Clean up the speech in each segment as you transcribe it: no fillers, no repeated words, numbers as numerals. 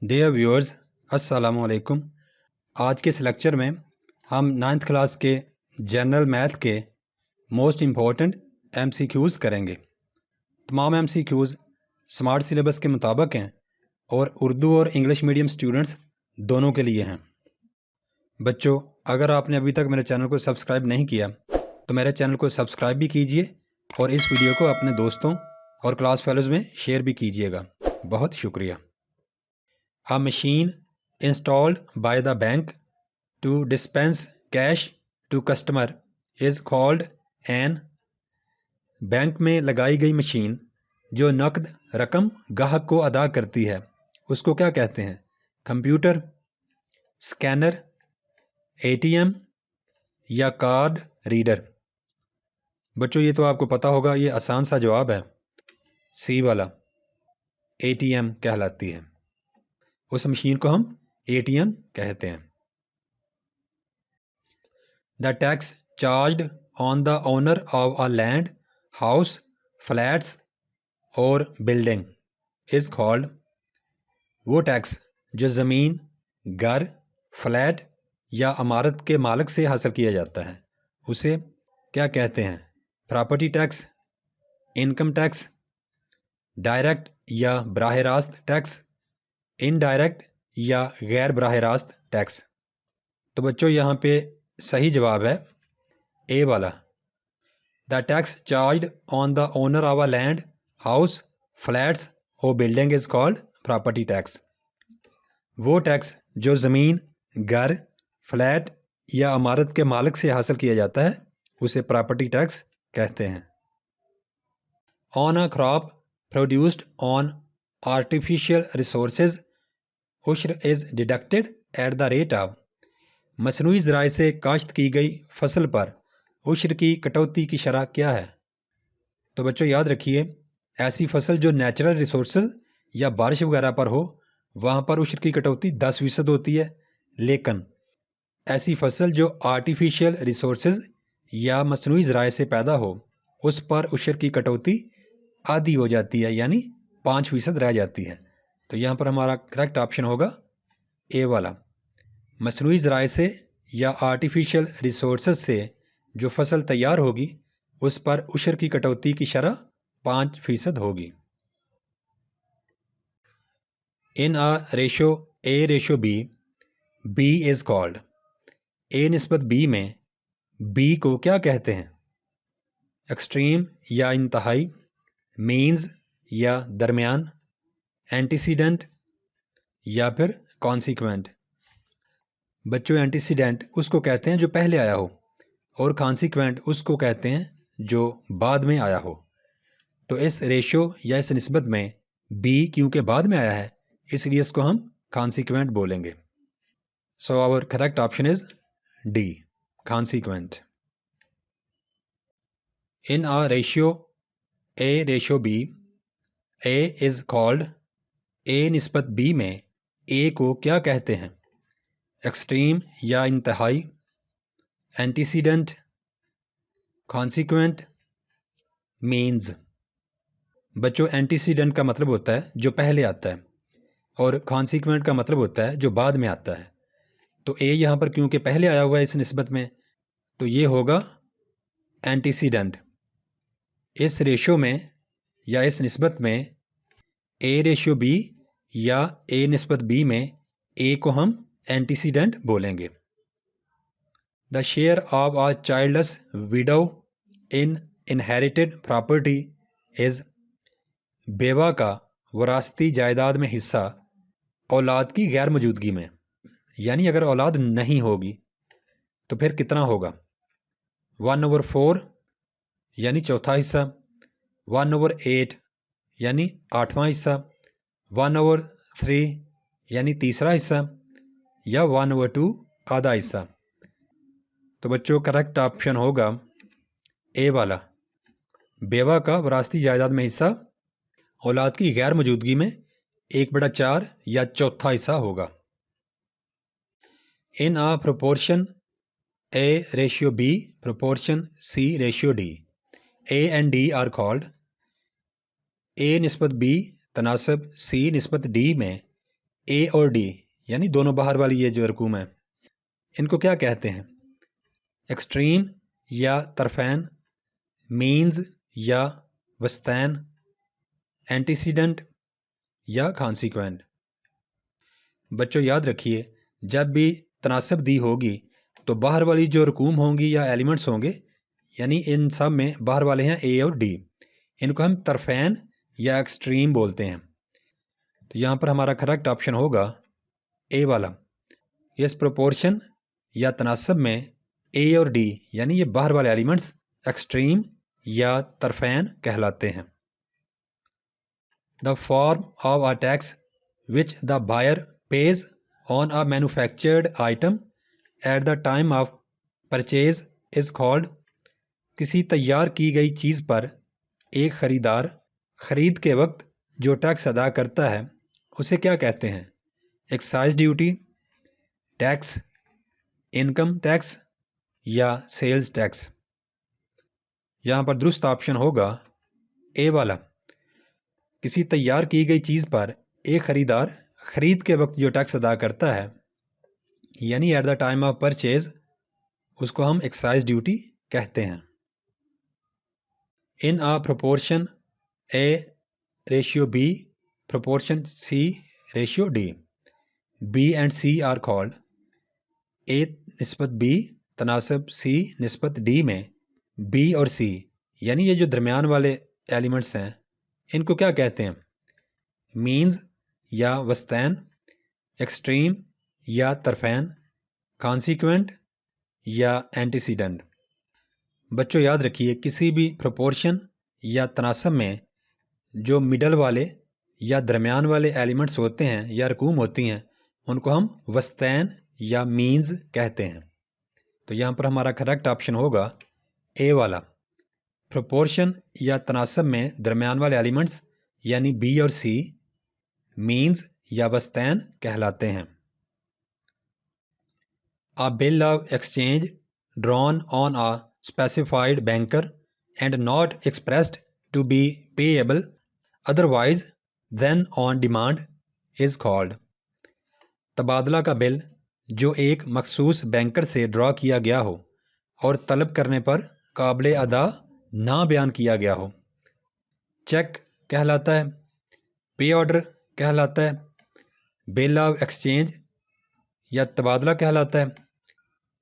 Dear viewers, अस्सलाम वालेकुम। आज के इस लेक्चर में हम 9th क्लास के जनरल मैथ के मोस्ट इम्पॉर्टेंट MCQs करेंगे। तमाम MCQs स्मार्ट सिलेबस के मुताबिक हैं और उर्दू और इंग्लिश मीडियम स्टूडेंट्स दोनों के लिए हैं। बच्चों, अगर आपने अभी तक मेरे चैनल को सब्सक्राइब नहीं किया तो मेरे चैनल को सब्सक्राइब भी कीजिए और इस वीडियो को अपने दोस्तों और क्लास फेलोज़ में शेयर भी कीजिएगा। बहुत शुक्रिया। A machine installed by the bank to dispense cash to customer is called an। Bank में लगाई गई मशीन जो नकद रकम ग्राहक को अदा करती है उसको क्या कहते हैं? कंप्यूटर, स्कैनर, ATM या कार्ड रीडर? बच्चों, ये तो आपको पता होगा, ये आसान सा जवाब है, सी वाला, ATM कहलाती है। उस मशीन को हम ATM कहते हैं। The tax charged on the owner of a land, house, flats और बिल्डिंग इज कॉल्ड। वो टैक्स जो ज़मीन, घर, फ्लैट या इमारत के मालिक से हासिल किया जाता है उसे क्या कहते हैं? Property tax, income tax, direct या बराह रास्त टैक्स, इनडायरेक्ट या गैर बराह रास्त टैक्स। तो बच्चों, यहाँ पे सही जवाब है ए वाला। The tax charged on the owner of a land, house, flats और building is called property tax. वो टैक्स जो ज़मीन, घर, फ्लैट या इमारत के मालिक से हासिल किया जाता है उसे प्रॉपर्टी टैक्स कहते हैं। On a crop produced on artificial resources, उश्र is deducted at the rate of. मसनूई ज़राए से काश्त की गई फसल पर उश्र की कटौती की शरह क्या है? तो बच्चों याद रखिए, ऐसी फसल जो नेचुरल रिसोर्सेज या बारिश वगैरह पर हो वहाँ पर उश्र की कटौती 10% होती है, लेकिन ऐसी फसल जो आर्टिफिशियल रिसोर्सेज या मसनूई ज़राए से पैदा हो उस पर उश्र की कटौती आधी हो जाती है, यानी 5% रह जाती है। तो यहाँ पर हमारा करेक्ट ऑप्शन होगा ए वाला। मसनूई ज़राए से या आर्टिफिशियल रिसोर्सेज से जो फसल तैयार होगी उस पर उश्र की कटौती की शरह 5% होगी। In a ratio A ratio B, B is called. A निस्बत बी में बी को क्या कहते हैं? एक्सट्रीम या इंतहाई, मीन्स या दरमियान, एंटीसीडेंट या फिर कॉन्सिक्वेंट? बच्चों, एंटीसीडेंट उसको कहते हैं जो पहले आया हो और कॉन्सिक्वेंट उसको कहते हैं जो बाद में आया हो। तो इस रेशो या इस निस्बत में बी क्योंकि बाद में आया है इसलिए इसको हम कॉन्सिक्वेंट बोलेंगे। So our correct option is D, consequent. In a ratio A ratio B, A is called. A निस्बत बी में ए को क्या कहते हैं? एक्सट्रीम या इंतहाई, एंटीसीडेंट, कॉन्सिक्वेंट, मीन्स? बच्चों, एंटीसीडेंट का मतलब होता है जो पहले आता है और कॉन्सिक्वेंट का मतलब होता है जो बाद में आता है। तो ए यहाँ पर क्योंकि पहले आया हुआ है इस निस्बत में तो ये होगा एंटीसीडेंट। इस रेशो में या इस निस्बत में ए रेशो बी या ए निस्बत बी में ए को हम एंटीसीडेंट बोलेंगे। The share of a childless window in inherited property is. बेवा का वरासती जायदाद में हिस्सा औलाद की गैर मौजूदगी में, यानी अगर औलाद नहीं होगी तो फिर कितना होगा? 1/4 यानी चौथा हिस्सा, 1/8 यानी 8वां हिस्सा, 1/3 यानी तीसरा हिस्सा या 1/2 आधा हिस्सा? तो बच्चों, करेक्ट ऑप्शन होगा ए वाला। बेवा का वरासती जायदाद में हिस्सा औलाद की गैर मौजूदगी में 1/4 या चौथा हिस्सा होगा। In a proportion A ratio B proportion C ratio D, A and D are called। A निस्बत B तनासब C निस्बत D में ए और डी यानी दोनों बाहर वाली ये जो रकूम है, इनको क्या कहते हैं? एक्सट्रीम या तरफैन, मीन्स या वस्तैन, एंटीसीडेंट या कॉन्सिक्वेंट। बच्चों याद रखिए, जब भी तनासब दी होगी तो बाहर वाली जो रकूम होंगी या एलिमेंट्स होंगे, यानी इन सब में बाहर वाले हैं ए और डी, इनको हम तरफैन या एक्सट्रीम बोलते हैं। तो यहाँ पर हमारा करेक्ट ऑप्शन होगा ए वाला। इस प्रोपोर्शन या तनासब में ए और डी यानी ये बाहर वाले एलिमेंट्स एक्सट्रीम या तरफैन कहलाते हैं। The form of a tax which the buyer pays on a manufactured item at the time of purchase is called. किसी तैयार की गई चीज़ पर एक ख़रीदार ख़रीद के वक्त जो टैक्स अदा करता है उसे क्या कहते हैं? Excise duty, tax, income tax या सेल्स टैक्स। यहाँ पर दुरुस्त ऑप्शन होगा ए वाला। किसी तैयार की गई चीज़ पर एक ख़रीदार ख़रीद के वक्त जो टैक्स अदा करता है, यानी at the time of purchase, उसको हम एक्साइज ड्यूटी कहते हैं। In a proportion A ratio B, proportion C ratio D. B and C are called। A निस्बत B तनासब C निस्बत D में B और C यानी ये जो दरमियान वाले एलिमेंट्स हैं, इनको क्या कहते हैं? मीन्स या वस्तैन, एक्सट्रीम या तरफैन, कॉन्सिक्वेंट या एंटीसीडेंट। बच्चों याद रखिए, किसी भी प्रोपोर्शन या तनासब में जो मिडल वाले या दरमियान वाले एलिमेंट्स होते हैं या रकूम होती हैं, उनको हम वस्तैन या मीन्स कहते हैं। तो यहाँ पर हमारा करेक्ट ऑप्शन होगा ए वाला। प्रोपोर्शन या तनासब में दरमियान वाले एलिमेंट्स यानी बी और सी मीन्स या वस्तैन कहलाते हैं। A bill of exchange drawn on a specified banker and not expressed to be payable otherwise than on demand is called. तबादला का बिल जो एक मखसूस बैंकर से ड्रॉ किया गया हो और तलब करने पर काबिल अदा ना बयान किया गया हो, चेक कहलाता है, पे ऑर्डर कहलाता है, बिल ऑफ एक्सचेंज या तबादला कहलाता है,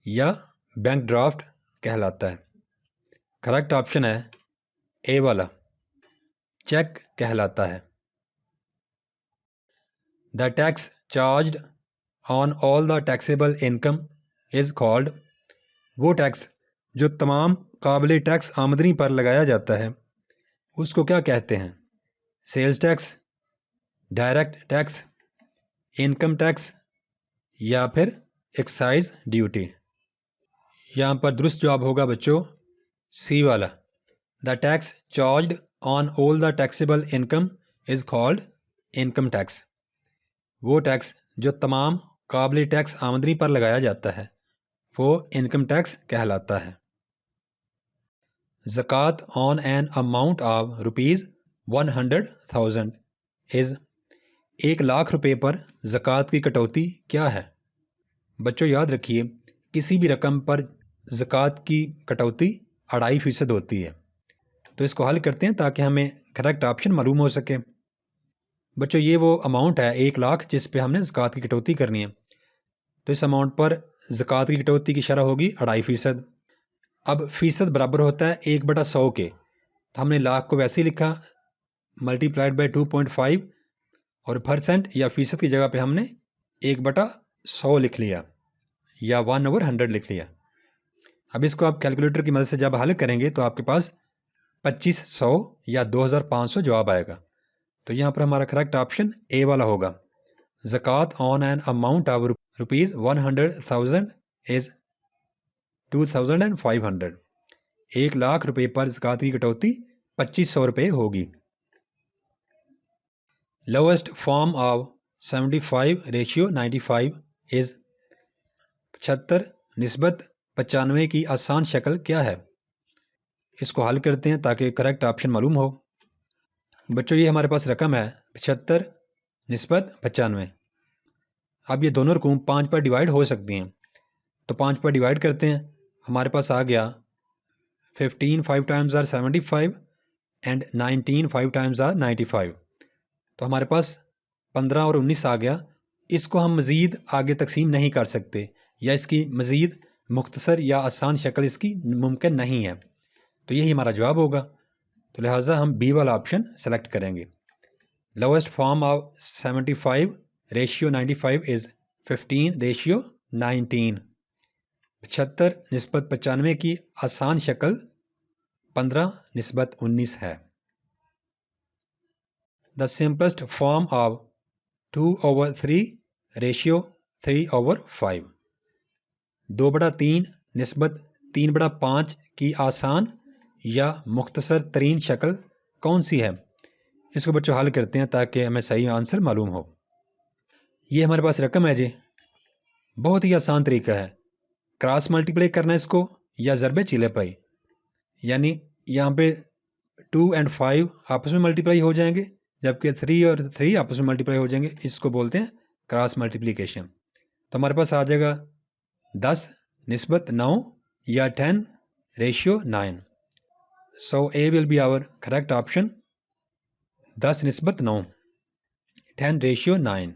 या बैंक ड्राफ्ट कहलाता है। करेक्ट ऑप्शन है ए वाला, चेक कहलाता है। The tax charged on all the taxable income is called। वो टैक्स जो तमाम काबिल टैक्स आमदनी पर लगाया जाता है उसको क्या कहते हैं? Sales tax, direct tax, income tax या फिर एक्साइज ड्यूटी। यहाँ पर दुरुस्त जवाब होगा बच्चों सी वाला। The tax charged on all the taxable income is called income tax. वो टैक्स जो तमाम काबिल टैक्स आमदनी पर लगाया जाता है वो इनकम टैक्स कहलाता है। ज़कात on an amount of ₹100,000 is. 1,00,000 रुपये पर ज़कात की कटौती क्या है? बच्चों याद रखिए, किसी भी रकम पर ज़कात की कटौती 2.5% होती है। तो इसको हल करते हैं ताकि हमें करेक्ट ऑप्शन मालूम हो सके। बच्चों ये वो अमाउंट है 1,00,000 जिस पे हमने ज़कात की कटौती करनी है। तो इस अमाउंट पर ज़कात की कटौती की शरह होगी 2.5%। अब फ़ीसद बराबर होता है 1/100 के, तो हमने लाख को वैसे ही लिखा मल्टीप्लाइड बाई 2.5 और परसेंट या फ़ीसद की जगह पे हमने 1/100 लिख लिया या 1/100 लिख लिया। अब इसको आप कैलकुलेटर की मदद से जब हल करेंगे तो आपके पास 2500 या 2500 जवाब आएगा। तो यहाँ पर हमारा करेक्ट ऑप्शन ए वाला होगा। ज़कात on an amount of ₹100,000 is 2,500। 1,00,000 रुपये पर ज़कात की कटौती 2500 रुपये होगी। Lowest form of 75:95 is. 75 निस्बत 95 की आसान शक्ल क्या है? इसको हल करते हैं ताकि करेक्ट ऑप्शन मालूम हो। बच्चों ये हमारे पास रकम है 75 निस्बत 95। अब ये दोनों रकूम 5 पर डिवाइड हो सकती हैं, तो 5 पर डिवाइड करते हैं। हमारे पास आ गया 15 5 times are 75 and 19 5 times are 95। तो हमारे पास 15 और 19 आ गया। इसको हम मज़ीद आगे तकसीम नहीं कर सकते, या इसकी मज़ीद मुख्तसर या आसान शक्ल इसकी मुमकिन नहीं है। तो यही हमारा जवाब होगा। तो लिहाजा हम बी वाला ऑप्शन सेलेक्ट करेंगे। Lowest form of 75 ratio 95 is 15 ratio 19। 75 निस्बत 95 की आसान शक्ल 15 निस्बत 19 है। The simplest form of 2/3 ratio 3/5। 2/3 निस्बत 3/5 की आसान या मुख्तसर तरीन शक्ल कौन सी है? इसको बच्चों हल करते हैं ताकि हमें सही आंसर मालूम हो। ये हमारे पास रकम है जी, बहुत ही आसान तरीका है। क्रॉस मल्टीप्लाई करना है इसको या ज़रबे चीले पाई, यानी यहाँ पे 2 और 5 आपस में मल्टीप्लाई हो जाएंगे, जबकि 3 और 3 आपस में मल्टीप्लाई हो जाएंगे। इसको बोलते हैं क्रॉस मल्टीप्लिकेशन। तो हमारे पास आ जाएगा 10 निस्बत 9 या 10 ratio 9। So A will be our correct option, 10 निस्बत 9, 10 रेशियो 9।